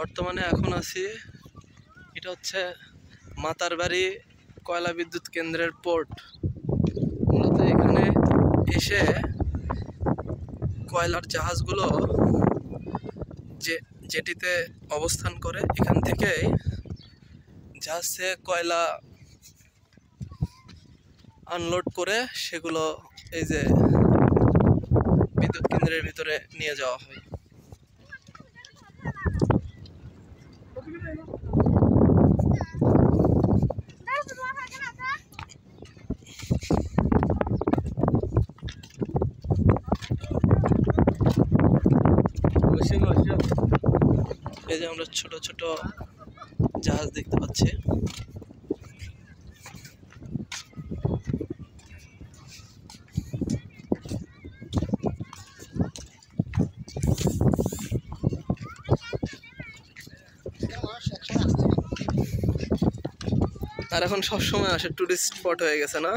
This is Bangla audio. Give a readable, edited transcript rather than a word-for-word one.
বর্তমানে এখন আছি, এটা হচ্ছে মাতারবাড়ি কয়লা বিদ্যুৎ কেন্দ্রের পোর্ট। মূলত এখানে এসে কয়লার জাহাজগুলো যেটিতে অবস্থান করে, এখান থেকেই জাহাজে কয়লা আনলোড করে সেগুলো এই যে বিদ্যুৎ কেন্দ্রের ভিতরে নিয়ে যাওয়া হয়। এই যে আমরা ছোট ছোট জাহাজ দেখতে পাচ্ছি। আর এখন সবসময় আসে, টুরিস্ট স্পট হয়ে গেছে না?